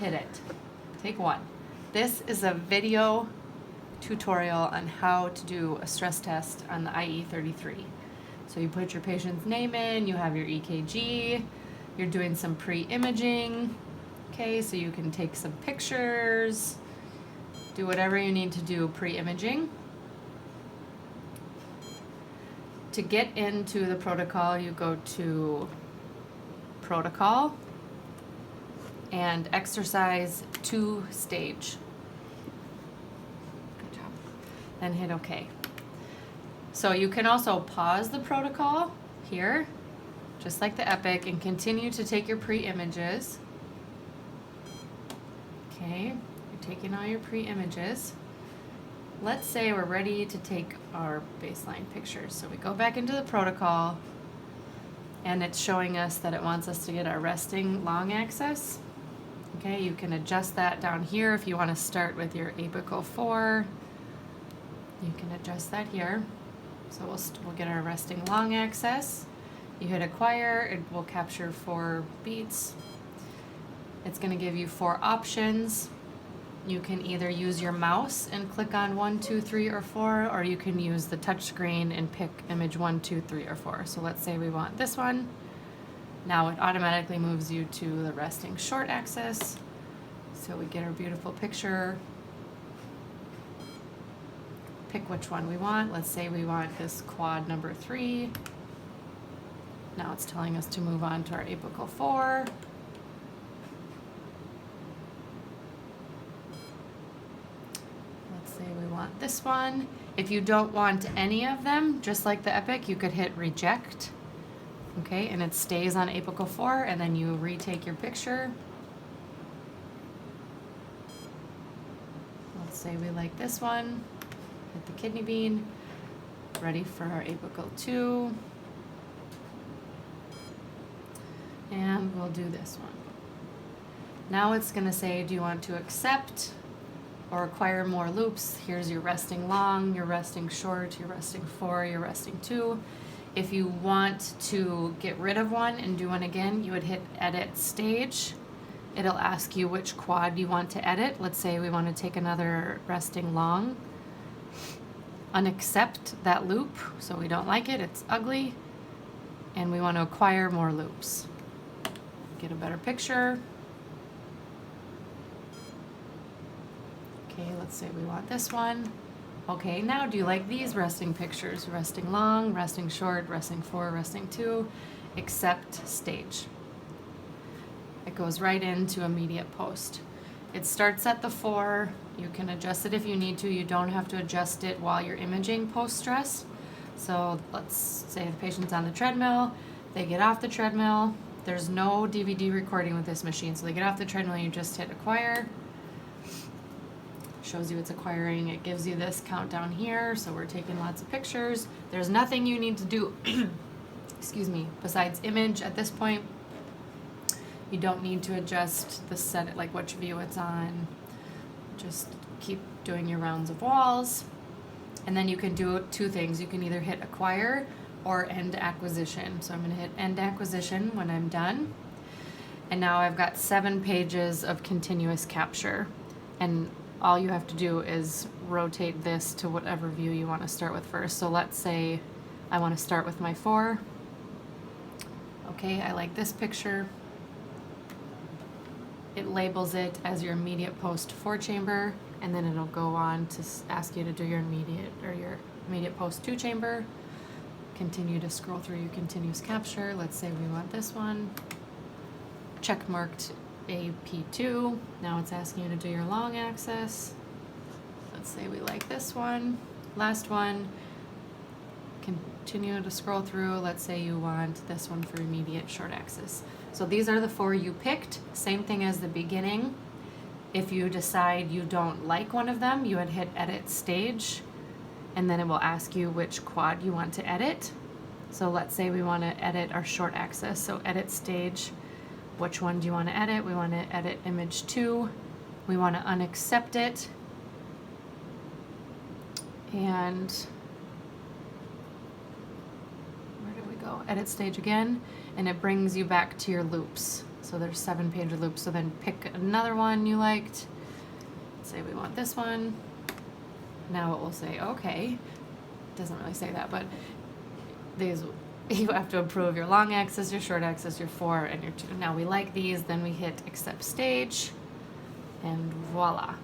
hit it. Take one. This is a video tutorial on how to do a stress test on the IE33. So you put your patient's name in, you have your EKG, you're doing some pre-imaging, okay, so you can take some pictures, do whatever you need to do pre-imaging. To get into the protocol, you go to Protocol and Exercise 2 Stage. Good job. Then hit OK. So you can also pause the protocol here, just like the Epic, and continue to take your pre-images. Okay, you're taking all your pre-images. Let's say we're ready to take our baseline pictures. So we go back into the protocol, and it's showing us that it wants us to get our resting long axis. Okay, you can adjust that down here if you want to start with your apical 4. You can adjust that here. So we'll get our resting long axis. You hit acquire, it will capture 4 beats. It's going to give you 4 options. You can either use your mouse and click on 1, 2, 3, or 4, or you can use the touch screen and pick image 1, 2, 3, or 4. So let's say we want this one. Now it automatically moves you to the resting short axis. So we get our beautiful picture. Pick which one we want. Let's say we want this quad number 3. Now it's telling us to move on to our apical 4. Let's say we want this one. If you don't want any of them, just like the Epic, you could hit reject. Okay, and it stays on apical 4, and then you retake your picture. Let's say we like this one. Hit the kidney bean. Ready for our apical 2. And we'll do this one. Now it's going to say, do you want to accept or acquire more loops? Here's your resting long, your resting short, your resting 4, your resting 2. If you want to get rid of one and do one again, you would hit edit stage. It'll ask you which quad you want to edit. Let's say we want to take another resting long. Unaccept that loop, so we don't like it, it's ugly. And we want to acquire more loops. Get a better picture. Okay, let's say we want this one. Okay, now do you like these resting pictures? Resting long, resting short, resting 4, resting 2, accept stage. It goes right into immediate post. It starts at the 4. You can adjust it if you need to. You don't have to adjust it while you're imaging post-stress. So let's say the patient's on the treadmill, they get off the treadmill. There's no DVD recording with this machine, so they get off the treadmill, you just hit acquire. Shows you it's acquiring. It gives you this countdown here, so we're taking lots of pictures. There's nothing you need to do excuse me, besides image at this point. You don't need to adjust the set, like which view it's on. Just keep doing your rounds of walls. And then you can do 2 things. You can either hit acquire or end acquisition. So I'm going to hit end acquisition when I'm done. And now I've got 7 pages of continuous capture. And all you have to do is rotate this to whatever view you want to start with first. So let's say I want to start with my 4. Okay, I like this picture. It labels it as your immediate post 4 chamber, and then it'll go on to ask you to do your immediate post 2 chamber. Continue to scroll through your continuous capture. Let's say we want this one. Check marked AP2. Now it's asking you to do your long axis. Let's say we like this one. Last one. Continue to scroll through. Let's say you want this one for immediate short axis. So these are the 4 you picked. Same thing as the beginning. If you decide you don't like one of them, you would hit edit stage, and then it will ask you which quad you want to edit. So let's say we want to edit our short axis. So edit stage. Which one do you want to edit? We want to edit image 2. We want to unaccept it. And where did we go? Edit stage again, and it brings you back to your loops. So So there's 7 pager loops. So then pick another one you liked. Say we want this one. Now it will say, okay. It doesn't really say that, but these, you have to approve your long axis, your short axis, your 4, and your 2. Now we like these, then we hit accept stage, and voila.